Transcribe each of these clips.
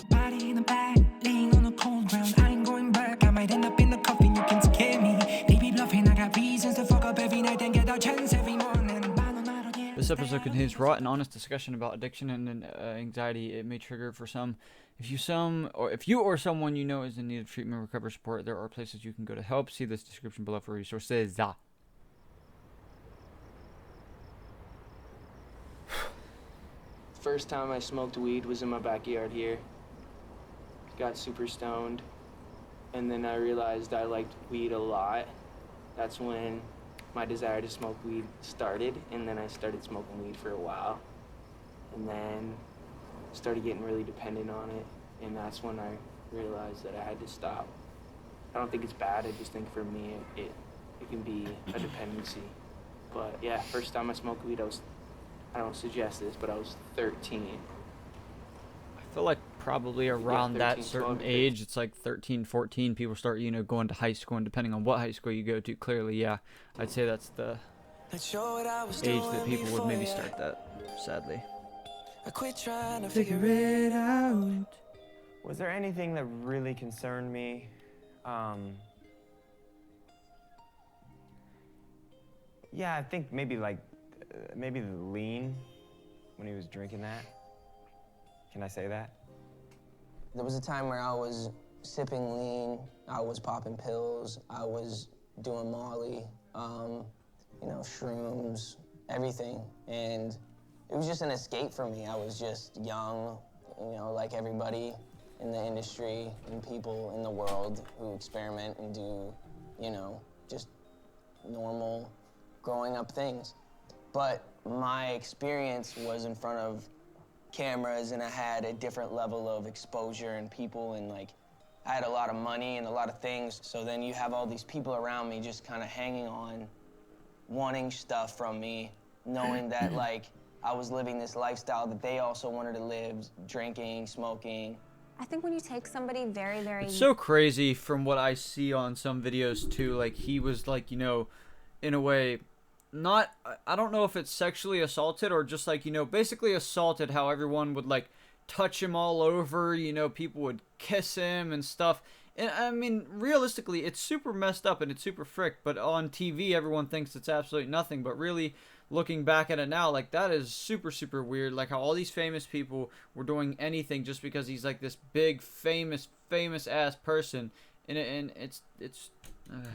Body in the back, laying on the cold ground. I ain't going back. I might end up in the coffin. You can scare me. They be bluffing. I got reasons to fuck up every night and get a chance every morning. This episode contains raw and honest discussion about addiction and anxiety. It may trigger for some. If you or someone you know is in need of treatment or recovery support, there are places you can go to help. See this description below for resources. First time I smoked weed was in my backyard here. Got super stoned, and then I realized I liked weed a lot. That's when my desire to smoke weed started, and then I started smoking weed for a while, and then started getting really dependent on it, and that's when I realized that I had to stop. I don't think it's bad, I just think for me it can be a dependency. But yeah, first time I smoked weed, I don't suggest this, but I was 13. I feel like probably around 13, that certain 12, age, it's like 13, 14, people start, going to high school, and depending on what high school you go to, clearly, yeah, I'd say that's the age that people would maybe start that, sadly. I quit trying to figure it out. Was there anything that really concerned me? Yeah, I think maybe the lean when he was drinking that. Can I say that? There was a time where I was sipping lean, I was popping pills, I was doing Molly, shrooms, everything. And it was just an escape for me. I was just young, like everybody in the industry and people in the world who experiment and do, just normal growing up things. But my experience was in front of cameras, and I had a different level of exposure and people, and I had a lot of money and a lot of things. So then you have all these people around me just kind of hanging on, wanting stuff from me, knowing that I was living this lifestyle that they also wanted to live, drinking, smoking. I think when you take somebody very, very... It's so crazy from what I see on some videos too, he was in a way, not, I don't know if it's sexually assaulted or just basically assaulted, how everyone would touch him all over, people would kiss him and stuff. And I mean, realistically, it's super messed up and it's super fricked, but on TV, everyone thinks it's absolutely nothing. But really, looking back at it now, that is super, super weird. How all these famous people were doing anything just because he's this big, famous ass person. And it's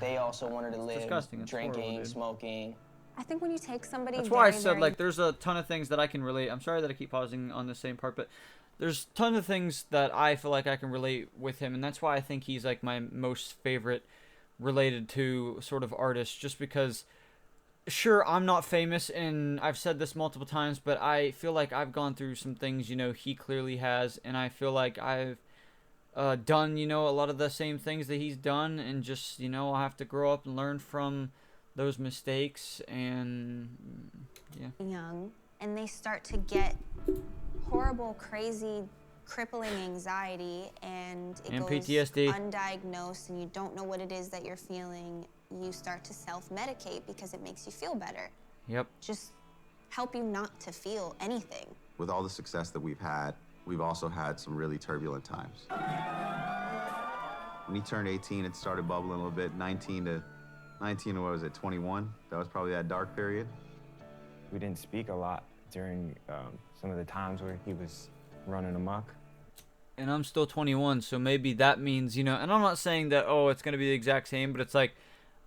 they also wanted to live disgusting. It's drinking, horrible, dude. Smoking. I think when you take somebody That's very, why I said, very... there's a ton of things that I can relate. I'm sorry that I keep pausing on the same part, but there's a ton of things that I feel like I can relate with him, and that's why I think he's, my most favorite related to sort of artist, just because, sure, I'm not famous, and I've said this multiple times, but I feel like I've gone through some things, he clearly has, and I feel like I've done, a lot of the same things that he's done, and just, I'll have to grow up and learn from those mistakes, and yeah. Young, and they start to get horrible, crazy, crippling anxiety, and it goes PTSD. Undiagnosed, and you don't know what it is that you're feeling. You start to self-medicate because it makes you feel better. Yep. Just help you not to feel anything. With all the success that we've had, we've also had some really turbulent times. When he turned 18, it started bubbling a little bit. 19, what was it, 21? That was probably that dark period. We didn't speak a lot during some of the times where he was running amok. And I'm still 21, so maybe that means, and I'm not saying that, it's going to be the exact same, but it's I'm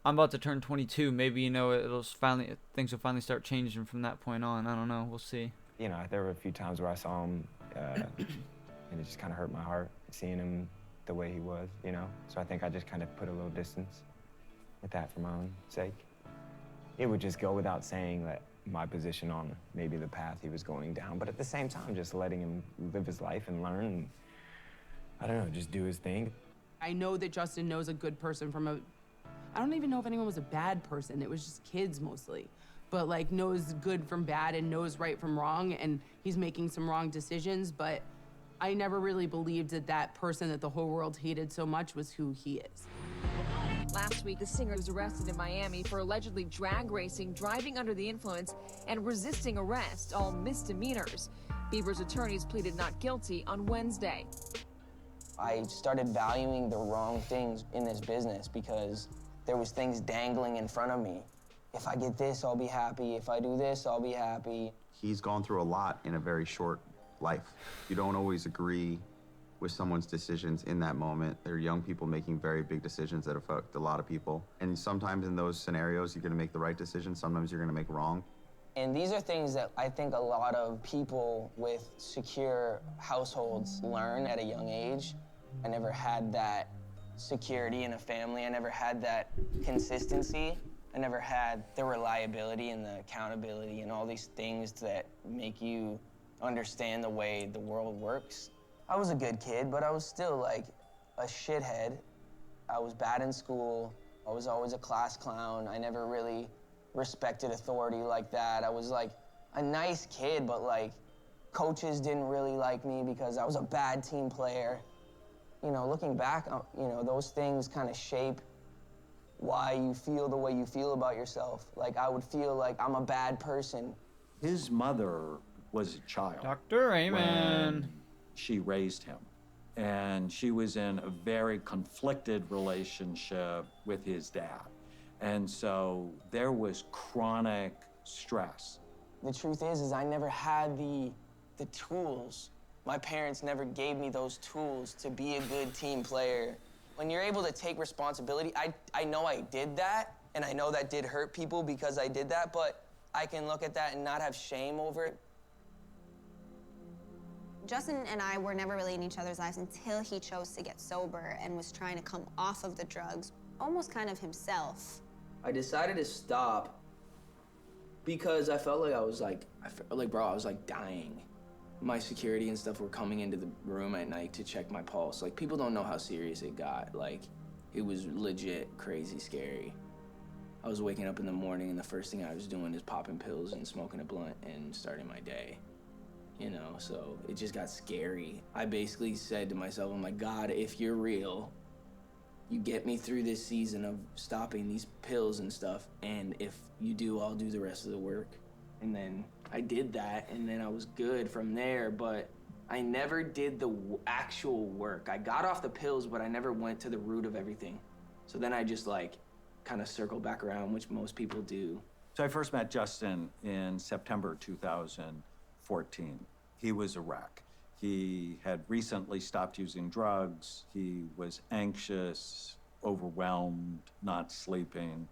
about to turn 22. Maybe, things will finally start changing from that point on. I don't know. We'll see. There were a few times where I saw him, and it just kind of hurt my heart, seeing him the way he was, So I think I just kind of put a little distance with that for my own sake. It would just go without saying that my position on maybe the path he was going down, but at the same time, just letting him live his life and learn, and I don't know, just do his thing. I know that Justin knows a good person from I don't even know if anyone was a bad person. It was just kids mostly, but knows good from bad and knows right from wrong, and he's making some wrong decisions, but I never really believed that that person that the whole world hated so much was who he is. Last week, the singer was arrested in Miami for allegedly drag racing, driving under the influence, and resisting arrest, all misdemeanors. Bieber's attorneys pleaded not guilty on Wednesday. I started valuing the wrong things in this business because there was things dangling in front of me. If I get this, I'll be happy. If I do this, I'll be happy. He's gone through a lot in a very short life. You don't always agree with someone's decisions in that moment. They're young people making very big decisions that affect a lot of people. And sometimes in those scenarios, you're gonna make the right decision. Sometimes you're gonna make wrong. And these are things that I think a lot of people with secure households learn at a young age. I never had that security in a family. I never had that consistency. I never had the reliability and the accountability and all these things that make you understand the way the world works. I was a good kid, but I was still like a shithead. I was bad in school. I was always a class clown. I never really respected authority like that. I was like a nice kid, but like coaches didn't really like me because I was a bad team player. You know, looking back, you know, those things kind of shape why you feel the way you feel about yourself. Like I would feel like I'm a bad person. His mother was a child. Dr. Amen. When she raised him. And she was in a very conflicted relationship with his dad. And so there was chronic stress. The truth is I never had the tools. My parents never gave me those tools to be a good team player. When you're able to take responsibility, I know I did that, and I know that did hurt people because I did that, but I can look at that and not have shame over it. Justin and I were never really in each other's lives until he chose to get sober and was trying to come off of the drugs, almost kind of himself. I decided to stop because I felt like I was like, bro, I was like dying. My security and stuff were coming into the room at night to check my pulse. Like, people don't know how serious it got. Like, it was legit crazy scary. I was waking up in the morning and the first thing I was doing is popping pills and smoking a blunt and starting my day. You know, so it just got scary. I basically said to myself, I'm like, God, if you're real, you get me through this season of stopping these pills and stuff, and if you do, I'll do the rest of the work. And then I did that, and then I was good from there, but I never did the actual work. I got off the pills, but I never went to the root of everything. So then I just like kind of circled back around, which most people do. So I first met Justin in September 2014. He was a wreck. He had recently stopped using drugs. He was anxious, overwhelmed, not sleeping.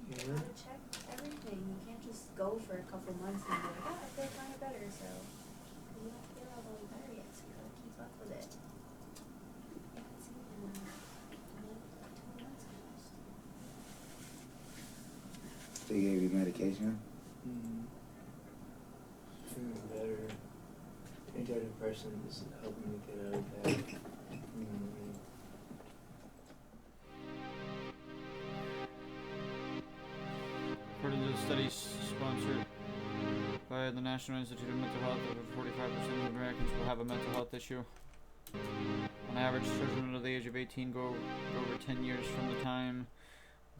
You gotta check everything. You can't just go for a couple months and be like, oh, I feel kind of better, so you don't feel all the way better yet, so you gotta keep up with it. Yeah, it's even, 2 months almost. They gave you medication? Feeling better. Antidepressant is helping me get out of that. According to the study sponsored by the National Institute of Mental Health, over 45% of Americans will have a mental health issue. On average, children under the age of 18 go over 10 years from the time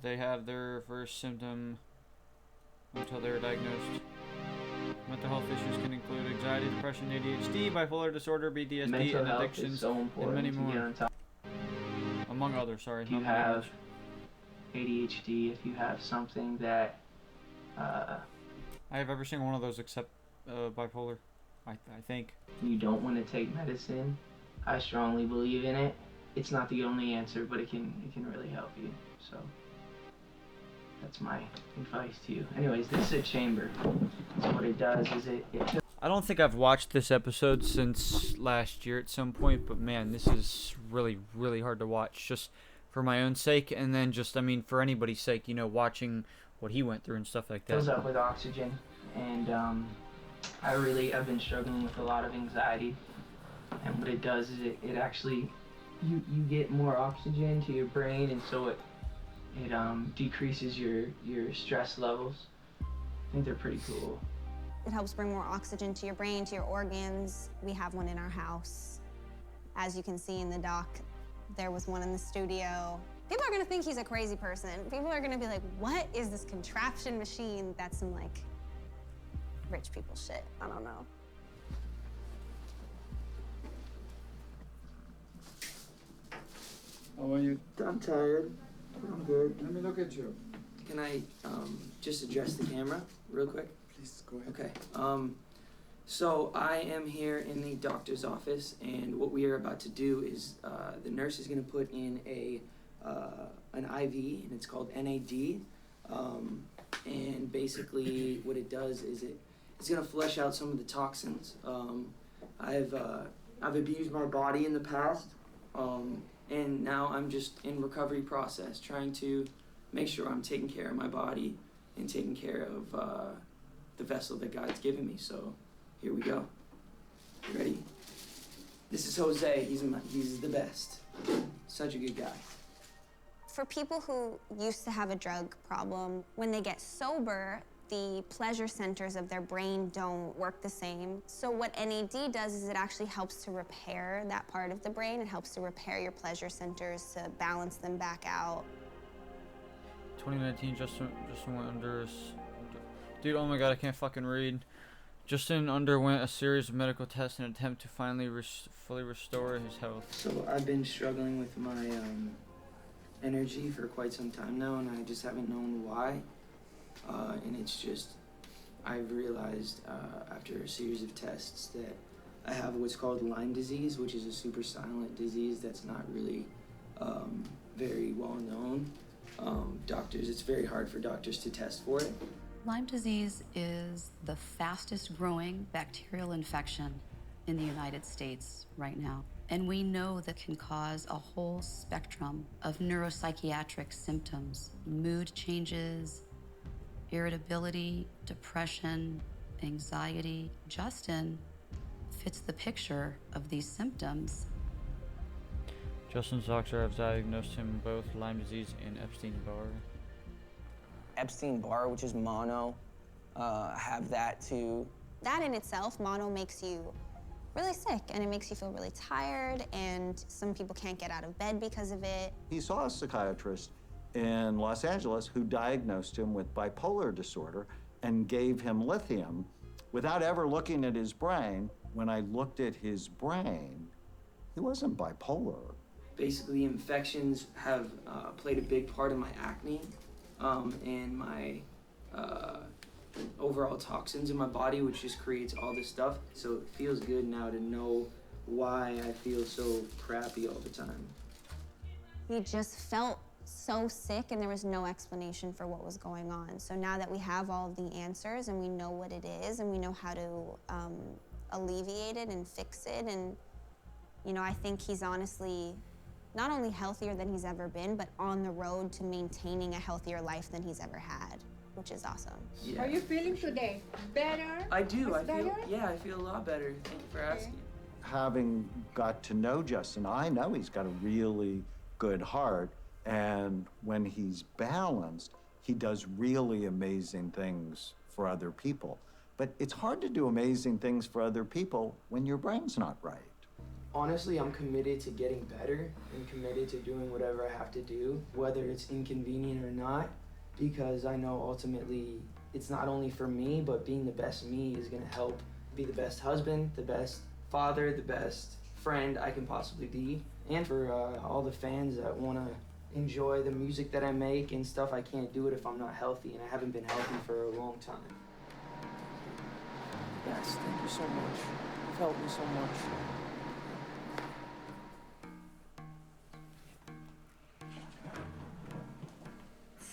they have their first symptom until they are diagnosed. Mental health issues can include anxiety, depression, ADHD, bipolar disorder, BDSD, Mental and health addictions, is so and important many to more. get on top. Among others, sorry. If you have ADHD, if you have something that I have every single one of those except bipolar, I think. you don't want to take medicine, I strongly believe in it. It's not the only answer, but it can really help you. So that's my advice to you. Anyways, this is a chamber. So what it does is it I don't think I've watched this episode since last year at some point, but man, this is really, really hard to watch just for my own sake, and then just, I mean, for anybody's sake, you know, watching what he went through and stuff like that. fills up with oxygen, and I've been struggling with a lot of anxiety, and what it does is it actually, you get more oxygen to your brain, and so it decreases your stress levels. I think they're pretty cool. It helps bring more oxygen to your brain, to your organs. We have one in our house. As you can see in the doc, there was one in the studio. People are gonna think he's a crazy person. People are gonna be like, what is this contraption machine? That's some like rich people shit, I don't know. How are you? I'm tired. I'm good. Let me look at you. Can I just address the camera real quick? Please go ahead. Okay. So I am here in the doctor's office, and what we are about to do is the nurse is going to put in an IV, and it's called NAD. And basically, what it does is it's going to flush out some of the toxins. I've abused my body in the past, and now I'm just in recovery process, trying to make sure I'm taking care of my body and taking care of the vessel that God's given me. So here we go. You ready? This is Jose. He's the best. Such a good guy. For people who used to have a drug problem, when they get sober, the pleasure centers of their brain don't work the same. So what NAD does is it actually helps to repair that part of the brain. It helps to repair your pleasure centers to balance them back out. 2019, Justin went dude, oh my god, I can't fucking read. Justin underwent a series of medical tests in an attempt to finally fully restore his health. So I've been struggling with my energy for quite some time now, and I just haven't known why. And it's just, I've realized after a series of tests that I have what's called Lyme disease, which is a super silent disease that's not really very well known. It's very hard for doctors to test for it. Lyme disease is the fastest growing bacterial infection in the United States right now. And we know that can cause a whole spectrum of neuropsychiatric symptoms, mood changes, irritability, depression, anxiety. Justin fits the picture of these symptoms. Justin's doctor has diagnosed him both Lyme disease and Epstein-Barr. Epstein-Barr, which is mono, have that too. That in itself, mono, makes you really sick, and it makes you feel really tired, and some people can't get out of bed because of it. He saw a psychiatrist in Los Angeles who diagnosed him with bipolar disorder and gave him lithium without ever looking at his brain. When I looked at his brain, he wasn't bipolar. Basically, infections have played a big part in my acne and my overall toxins in my body, which just creates all this stuff. So it feels good now to know why I feel so crappy all the time. He just felt so sick, and there was no explanation for what was going on. So now that we have all of the answers and we know what it is and we know how to alleviate it and fix it, and I think he's honestly not only healthier than he's ever been, but on the road to maintaining a healthier life than he's ever had, which is awesome. Yeah. Are you feeling today better? I do. I better? feel a lot better. Thank you for asking. Having got to know Justin, I know he's got a really good heart, and when he's balanced, he does really amazing things for other people. But it's hard to do amazing things for other people when your brain's not right. Honestly, I'm committed to getting better and committed to doing whatever I have to do, whether it's inconvenient or not, because I know ultimately it's not only for me, but being the best me is gonna help be the best husband, the best father, the best friend I can possibly be. And for all the fans that wanna enjoy the music that I make and stuff, I can't do it if I'm not healthy, and I haven't been healthy for a long time. Yes, thank you so much. You've helped me so much.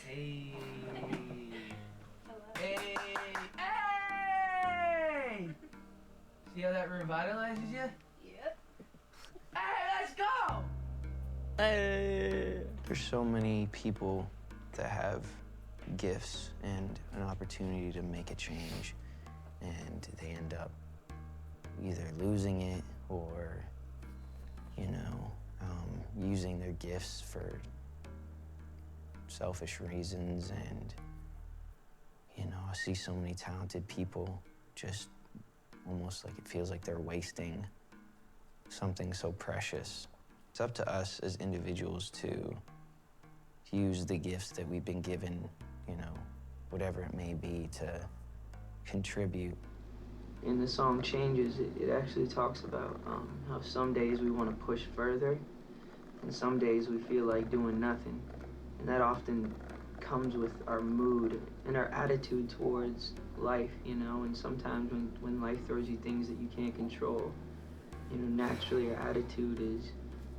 Hey. Hey. Hey! See how that revitalizes you? Yep. Hey, let's go! Hey! There's so many people that have gifts and an opportunity to make a change, and they end up either losing it or, using their gifts for selfish reasons. And I see so many talented people just almost like it feels like they're wasting something so precious. It's up to us as individuals to use the gifts that we've been given, whatever it may be, to contribute. In the song Changes, it actually talks about how some days we want to push further, And some days we feel like doing nothing. And that often comes with our mood and our attitude towards life, you know. And sometimes when life throws you things that you can't control, you know, naturally your attitude is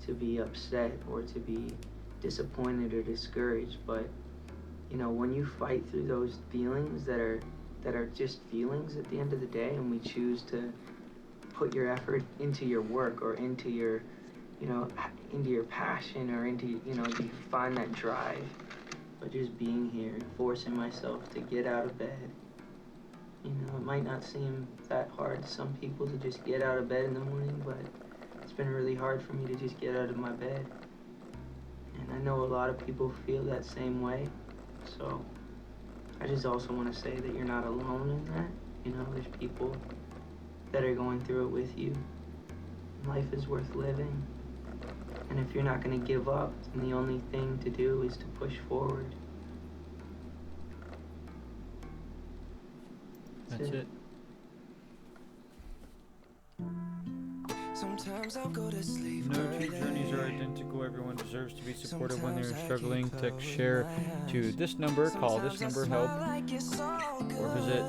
to be upset or to be disappointed or discouraged. But, you know, when you fight through those feelings that are just feelings at the end of the day, and we choose to put your effort into your work or into your, you know, into your passion or into, you know, you find that drive. But just being here and forcing myself to get out of bed. You know, it might not seem that hard to some people to just get out of bed in the morning, but it's been really hard for me to just get out of my bed. And I know a lot of people feel that same way. So I just also want to say that you're not alone in that. You know, there's people that are going through it with you. Life is worth living. And if you're not going to give up, then the only thing to do is to push forward. That's it. Sometimes I'll go to sleep. No two journeys are identical. Everyone deserves to be supported when they're struggling. Text share to this number, call this number, help, or visit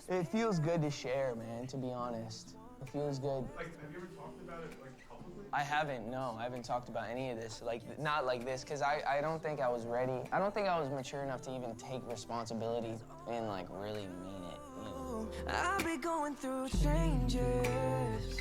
It feels good to share, man, to be honest. It feels good. Like, have you ever talked about it, like, publicly? I haven't, no. I haven't talked about any of this. Like, not like this, because I don't think I was ready. I don't think I was mature enough to even take responsibility and, like, really mean it, you know? I'll be going through changes.